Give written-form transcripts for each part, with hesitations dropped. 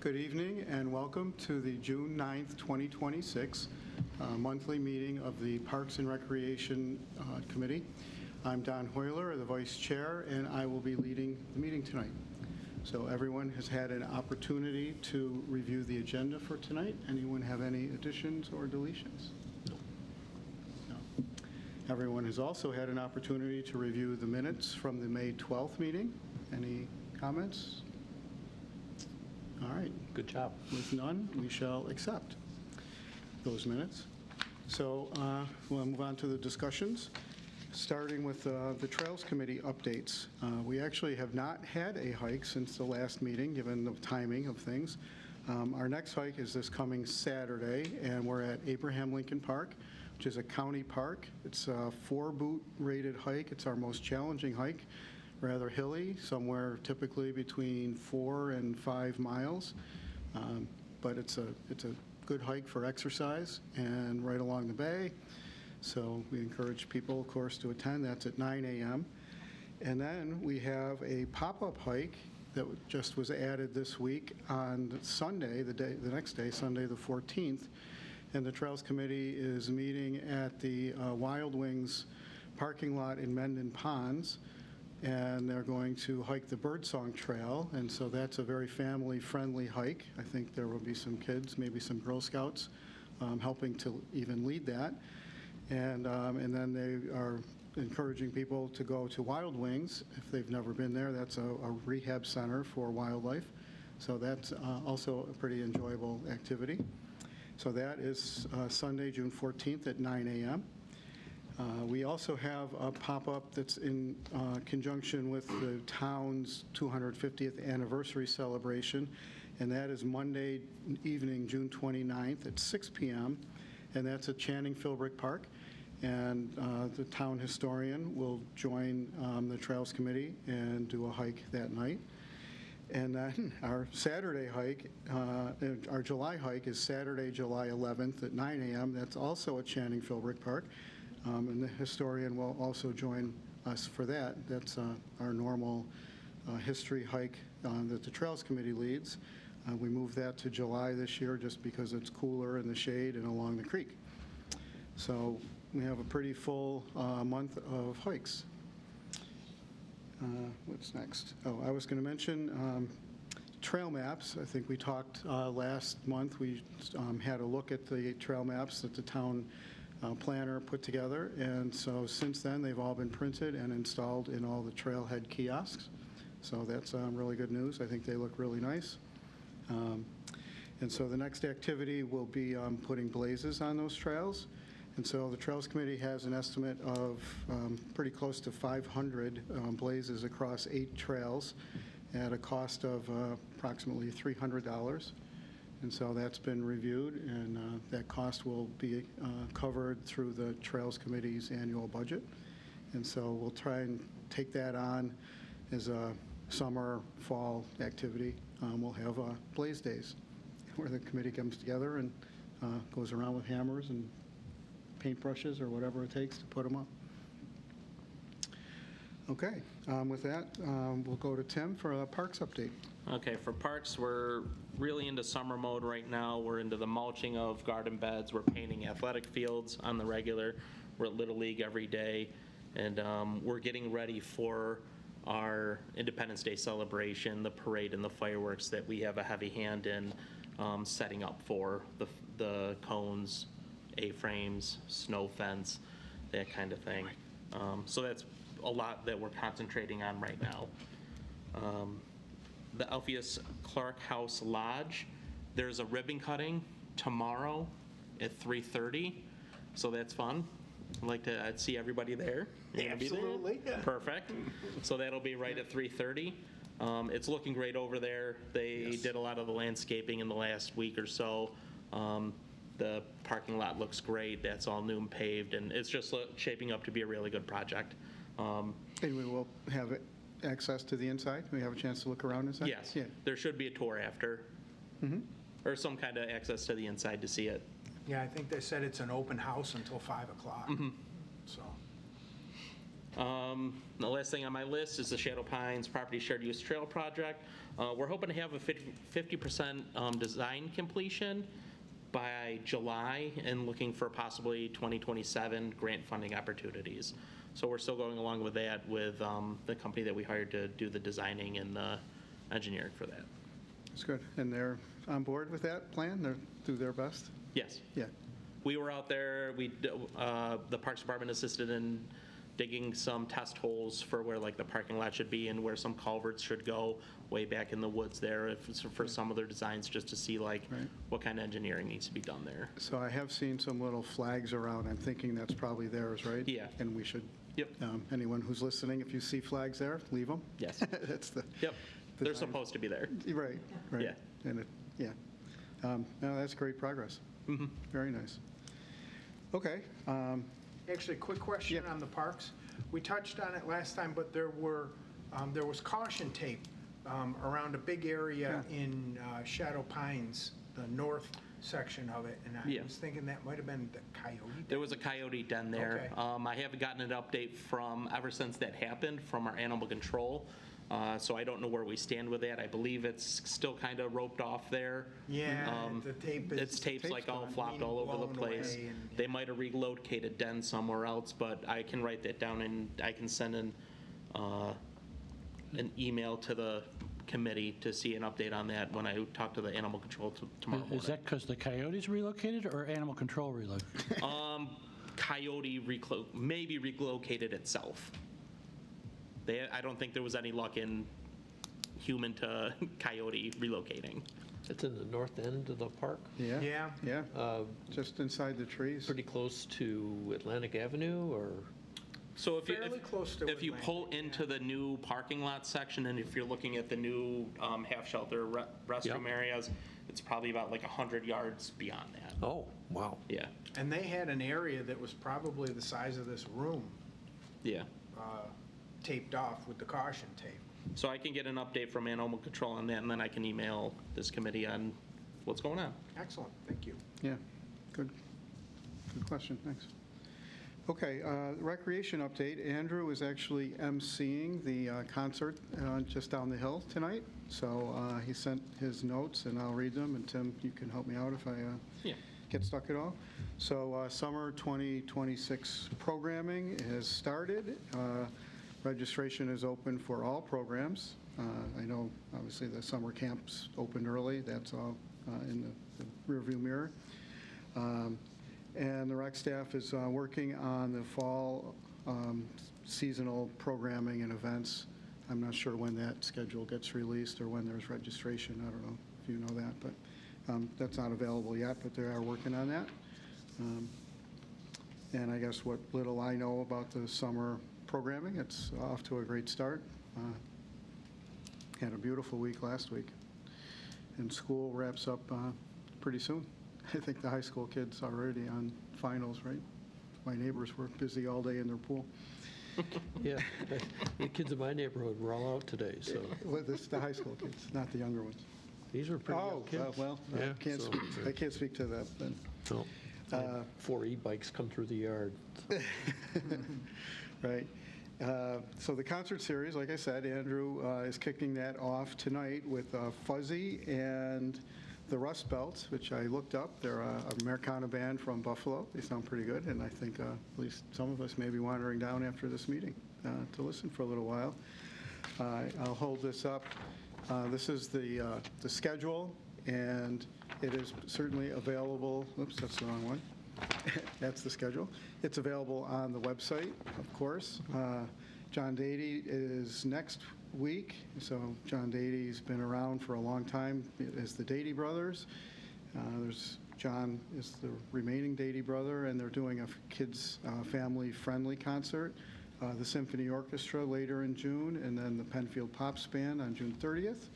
Good evening and welcome to the June 9th, 2026 monthly meeting of the Parks and Recreation Committee. I'm Don Hoyler, the Vice Chair, and I will be leading the meeting tonight. So everyone has had an opportunity to review the agenda for tonight. Anyone have any additions or deletions? No. Everyone has also had an opportunity to review the minutes from the May 12th meeting. Any comments? All right. Good job. With none, we shall accept those minutes. So we'll move on to the discussions, starting with the Trails Committee updates. We actually have not had a hike since the last meeting, given the timing of things. Our next hike is this coming Saturday, and we're at Abraham Lincoln Park, which is a county park. It's a 4-boot rated hike. It's our most challenging hike. Rather hilly, somewhere typically between 4 and 5 miles, but it's a good hike for exercise and right along the bay. So we encourage people, of course, to attend. That's at 9 a.m. And then we have a pop-up hike that just was added this week on Sunday, the next day, Sunday the 14th. And the Trails Committee is meeting at the Wild Wings parking lot in Mendon Ponds. And they're going to hike the Birdsong Trail, and so that's a very family-friendly hike. I think there will be some kids, maybe some Girl Scouts, helping to even lead that. And then they are encouraging people to go to Wild Wings if they've never been there. That's a rehab center for wildlife, so that's also a pretty enjoyable activity. So that is Sunday, June 14th at 9 a.m. We also have a pop-up that's in conjunction with the town's 250th anniversary celebration, and that is Monday evening, June 29th at 6 p.m., and that's at Channing Philbrick Park. And the town historian will join the Trails Committee and do a hike that night. And then our Saturday hike, our July hike is Saturday, July 11th at 9 a.m. That's also at Channing Philbrick Park. And the historian will also join us for that. That's our normal history hike that the Trails Committee leads. We moved that to July this year just because it's cooler in the shade and along the creek. So we have a pretty full month of hikes. What's next? Oh, I was going to mention trail maps. I think we talked last month. We had a look at the trail maps that the town planner put together, and so since then they've all been printed and installed in all the trailhead kiosks. So that's really good news. I think they look really nice. And so the next activity will be putting blazes on those trails. And so the Trails Committee has an estimate of pretty close to 500 blazes across 8 trails at a cost of approximately $300. And so that's been reviewed, and that cost will be covered through the Trails Committee's annual budget. And so we'll try and take that on as a summer, fall activity. We'll have blaze days where the committee comes together and goes around with hammers and paintbrushes or whatever it takes to put them up. Okay, with that, we'll go to Tim for a parks update. Okay, for parks, we're really into summer mode right now. We're into the mulching of garden beds. We're painting athletic fields on the regular. We're at Little League every day. And we're getting ready for our Independence Day celebration, the parade and the fireworks that we have a heavy hand in setting up for the cones, A-frames, snow fence, that kind of thing. So that's a lot that we're concentrating on right now. The Alpheus Clark House Lodge, there's a ribbon cutting tomorrow at 3:30, so that's fun. I'd like to see everybody there. You're Absolutely. Be there? Perfect. So that'll be right at 3:30. It's looking great over there. They did a lot of the landscaping in the last week or so. The parking lot looks great. That's all new and paved, and it's just shaping up to be a really good project. And we will have it access to the inside? We have a chance to look around inside? Yes. Yeah. There should be a tour after. Or some kind of access to the inside to see it. Yeah, I think they said it's an open house until 5 o'clock. So The last thing on my list is the Shadow Pines Property Shared Use Trail Project. We're hoping to have a 50% design completion by July and looking for possibly 2027 grant funding opportunities. So we're still going along with that with the company that we hired to do the designing and the engineering for that. That's good. And they're on board with that plan? They're do their best? Yes. Yeah. We were out there, the Parks Department assisted in digging some test holes for where like the parking lot should be and where some culverts should go way back in the woods there for some of their designs, just to see like what kind of engineering needs to be done there. So I have seen some little flags around. I'm thinking that's probably theirs, right? Yeah. And we should, Yep. Anyone who's listening, if you see flags there, leave them. Yes. That's the. Yep. They're design. supposed to be there. Right, right. Yeah. And no, that's great progress. Mm-hmm. Very nice. Okay. Actually, a quick question Yeah. on the parks. We touched on it last time, but there was caution tape around a big area in Shadow Pines, the north section of it, and I was thinking that might have been the coyote. There was a coyote den there. Okay. I haven't gotten an update ever since that happened from our animal control. So I don't know where we stand with that. I believe it's still kind of roped off there. Yeah, the tape is. Its tape's like all gone. flopped all over the Blown place. away and- They might have relocated den somewhere else, but I can write that down and I can send an email to the committee to see an update on that when I talk to the animal control tomorrow morning. Is that because the coyotes relocated or animal control relocated? Coyote maybe relocated itself. I don't think there was any luck in human to coyote relocating. It's in the north end of the park, Yeah. Yeah. Yeah. Just inside the trees. pretty close to Atlantic Avenue, or? So if Fairly close to if you Atlantic, pull into the new parking lot section, and if you're looking at the new half shelter restroom Yep. areas, it's probably about like 100 yards beyond that. Oh, wow. Yeah, And they had an area that was probably the size of this room yeah. taped off with the caution tape. So I can get an update from animal control on that, and then I can email this committee on what's going on. Excellent, thank you. Yeah. Good. Good question. Thanks. Okay, recreation update. Andrew is actually emceeing the concert just down the hill tonight. So he sent his notes, and I'll read them. And Tim, you can help me out if I Yeah. get stuck at all. So summer 2026 programming has started. Registration is open for all programs. I know, obviously, the summer camps opened early. That's all in the rearview mirror. And the rec staff is working on the fall seasonal programming and events. I'm not sure when that schedule gets released or when there's registration. I don't know if you know that, but that's not available yet, but they are working on that. And I guess what little I know about the summer programming, it's off to a great start. Had a beautiful week last week. And school wraps up pretty soon. I think the high school kids are already on finals, right? My neighbors were busy all day in their pool. Yeah, the kids in my neighborhood were all out today, so Well, this is the high school kids, not the younger ones. these were pretty young Oh, kids. well, Yeah, so- I can't speak to that then. No. I had 4 e-bikes come through the yard. Right. So the concert series, like I said, Andrew is kicking that off tonight with Fuzzy and the Rust Belts, which I looked up. They're an Americana band from Buffalo. They sound pretty good, and I think at least some of us may be wandering down after this meeting to listen for a little while. I'll hold this up. This is the schedule, and it is certainly available. Oops, that's the wrong one. That's the schedule. It's available on the website, of course. John Dady is next week. So John Dady's been around for a long time as the Dady brothers. John is the remaining Dady brother, and they're doing a kids family-friendly concert. The Symphony Orchestra later in June, and then the Penfield Pops Band on June 30th.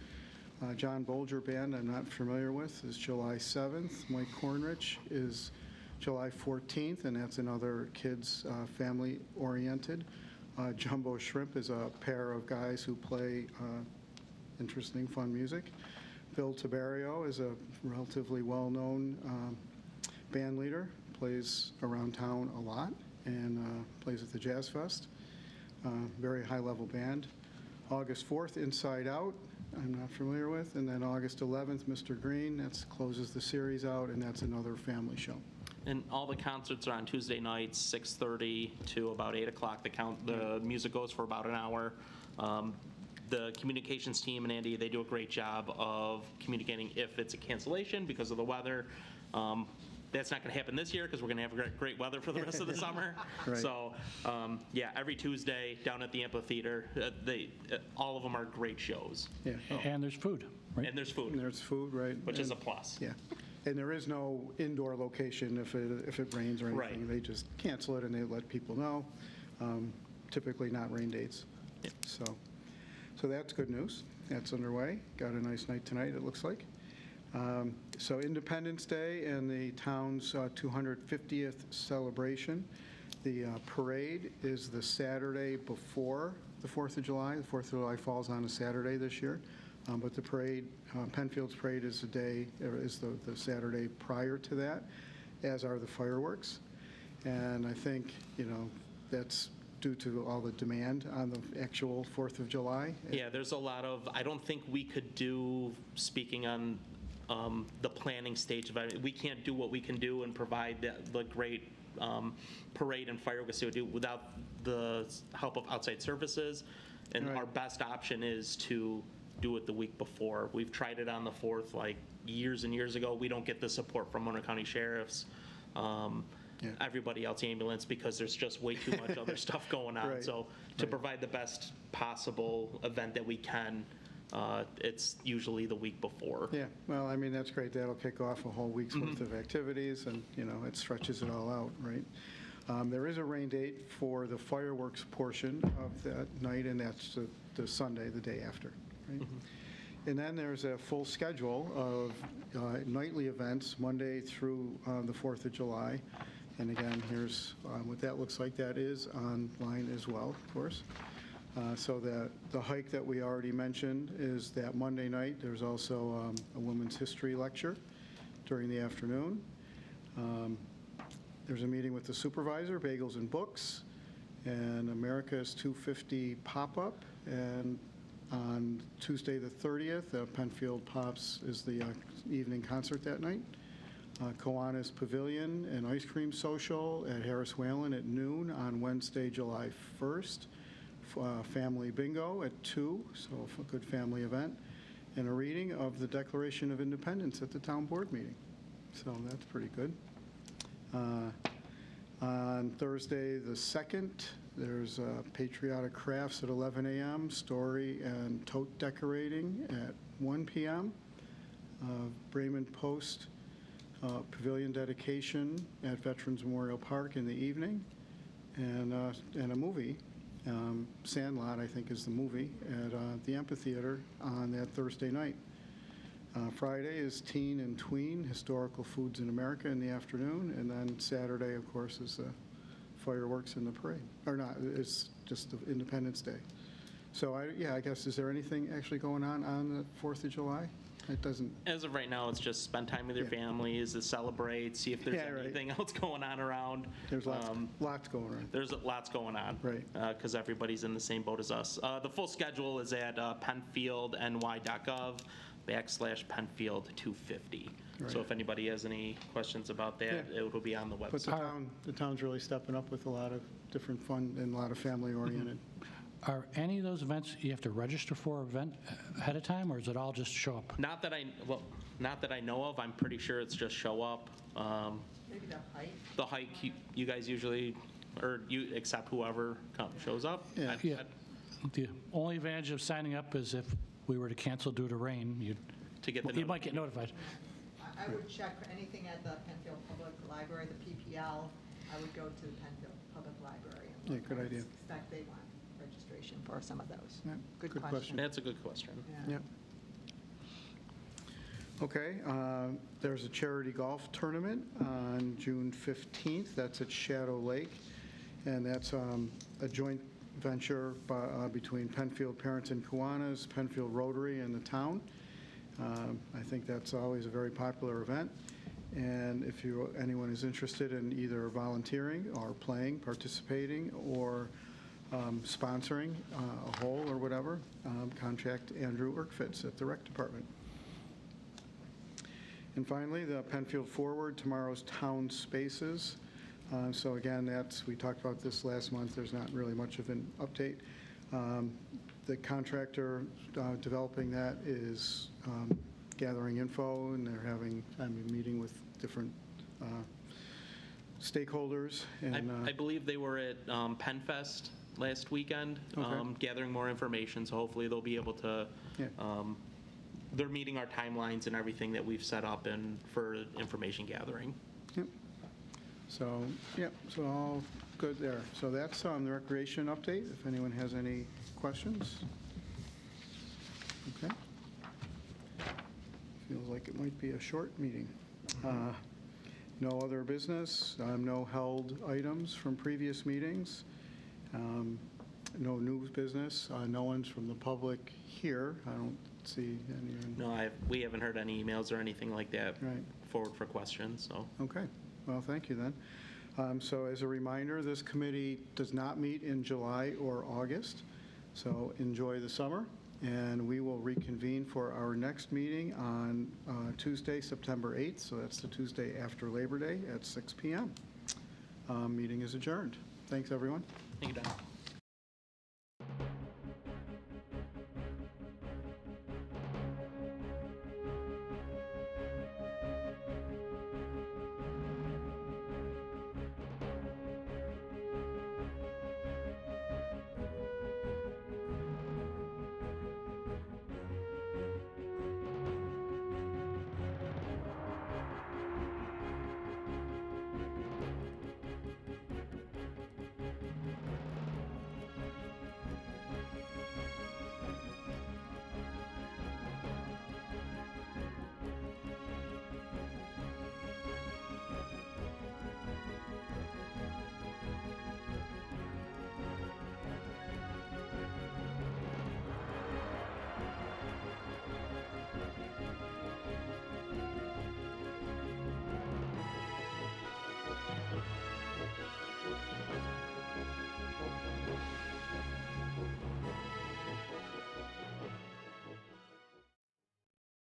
John Bolger Band, I'm not familiar with, is July 7th. Mike Cornrich is July 14th, and that's another kids family-oriented. Jumbo Shrimp is a pair of guys who play interesting, fun music. Bill Tiberio is a relatively well-known band leader, plays around town a lot, and plays at the Jazz Fest. very high-level band. August 4th, Inside Out, I'm not familiar with, and then August 11th, Mr. Green, that closes the series out, and that's another family show. And all the concerts are on Tuesday nights, 6:30 to about 8 o'clock. The music goes for about an hour. The communications team and Andy, they do a great job of communicating if it's a cancellation because of the weather. That's not going to happen this year because we're going to have great weather for the rest of the summer. Right. So, yeah, every Tuesday down at the amphitheater, all of them are great shows. Yeah. And there's food, right? And there's food, And there's food, right? which is a plus. Yeah. And there is no indoor location if it rains or anything. Right. They just cancel it and they let people know. Typically not rain dates. Yeah. So that's good news. That's underway. Got a nice night tonight, it looks like. So Independence Day and the town's 250th celebration. The parade is the Saturday before the 4th of July. The 4th of July falls on a Saturday this year. But the parade, Penfield's parade is the Saturday prior to that, as are the fireworks. And I think, that's due to all the demand on the actual 4th of July. Yeah, there's a lot of, I don't think we could do, speaking on the planning stage of it, we can't do what we can do and provide the great parade and fireworks we do without the help of outside services. And Right. our best option is to do it the week before. We've tried it on the 4th like years and years ago. We don't get the support from Monroe County Sheriffs. Everybody else, ambulance, because there's just way too much other stuff going on. Right. So to provide the best possible event that we can, it's usually the week before. Yeah, well, I mean, that's great. That'll kick off a whole week's worth of activities, and, it stretches it all out, right? There is a rain date for the fireworks portion of that night, and that's the Sunday, the day after, right? And then there's a full schedule of nightly events, Monday through the 4th of July. And again, here's what that looks like. That is online as well, of course. So the hike that we already mentioned is that Monday night. There's also a women's history lecture during the afternoon. There's a meeting with the supervisor, bagels and books, and America's 250 pop-up. And on Tuesday the 30th, Penfield Pops is the evening concert that night. Kiwanis Pavilion and Ice Cream Social at Harris Whalen at noon on Wednesday, July 1st. Family Bingo at 2, so a good family event. And a reading of the Declaration of Independence at the Town Board meeting. So that's pretty good. On Thursday the 2nd, there's Patriotic Crafts at 11 a.m., story and tote decorating at 1 p.m., Bremen Post Pavilion dedication at Veterans Memorial Park in the evening, and a movie, Sandlot, I think is the movie, at the amphitheater on that Thursday night. Friday is Teen and Tween, Historical Foods in America in the afternoon, and then Saturday, of course, is fireworks in the parade. Or not, it's just the Independence Day. So, I guess, is there anything actually going on the 4th of July? It doesn't... As of right now, it's just spend time with your families, to celebrate, see if there's anything else going on around. There's lots going on. There's lots going on. Right. Because everybody's in the same boat as us. The full schedule is at penfieldny.gov/Penfield250. Right. So if anybody has any questions about that, Yeah. it will be on the But website. the town's really stepping up with a lot of different fun and a lot of family-oriented. Are any of those events you have to register for event ahead of time, or is it all just show up? Not that I know of. I'm pretty sure it's just show up. Maybe the height. The hike, you guys usually, or you accept whoever shows up. Yeah. Yeah. The only advantage of signing up is if we were to cancel due to rain, To get the you might get notified. I would check for anything at the Penfield Public Library, the PPL. I would go to the Penfield Public Library. And Yeah, look. good I idea. Expect they want registration for some of those. Yeah, Good good question. That's a good question. Yeah. Yep. Okay, there's a charity golf tournament on June 15th. That's at Shadow Lake, and that's a joint venture between Penfield Parents and Kiwanis, Penfield Rotary, and the town. I think that's always a very popular event, and if anyone is interested in either volunteering or playing, participating, or sponsoring a hole or whatever, contact Andrew Urckfitz at the Rec Department. And finally, the Penfield Forward, tomorrow's town spaces. So again, we talked about this last month. There's not really much of an update. The contractor developing that is gathering info, and they're having, meeting with different stakeholders. And I believe they were at PenFest last weekend, Okay. gathering more information, so hopefully they'll be able to, Yeah. they're meeting our timelines and everything that we've set up and for information gathering. Yep. So, so all good there. So that's the recreation update, if anyone has any questions. Okay. Feels like it might be a short meeting. No other business, no held items from previous meetings, no new business, no one's from the public here. I don't see anyone. No, we haven't heard any emails or anything like that Right. forward for questions, so. Okay, well, thank you then. So as a reminder, this committee does not meet in July or August, so enjoy the summer, and we will reconvene for our next meeting on Tuesday, September 8th, so that's the Tuesday after Labor Day at 6 p.m. Meeting is adjourned. Thanks, everyone. Thank you, Don.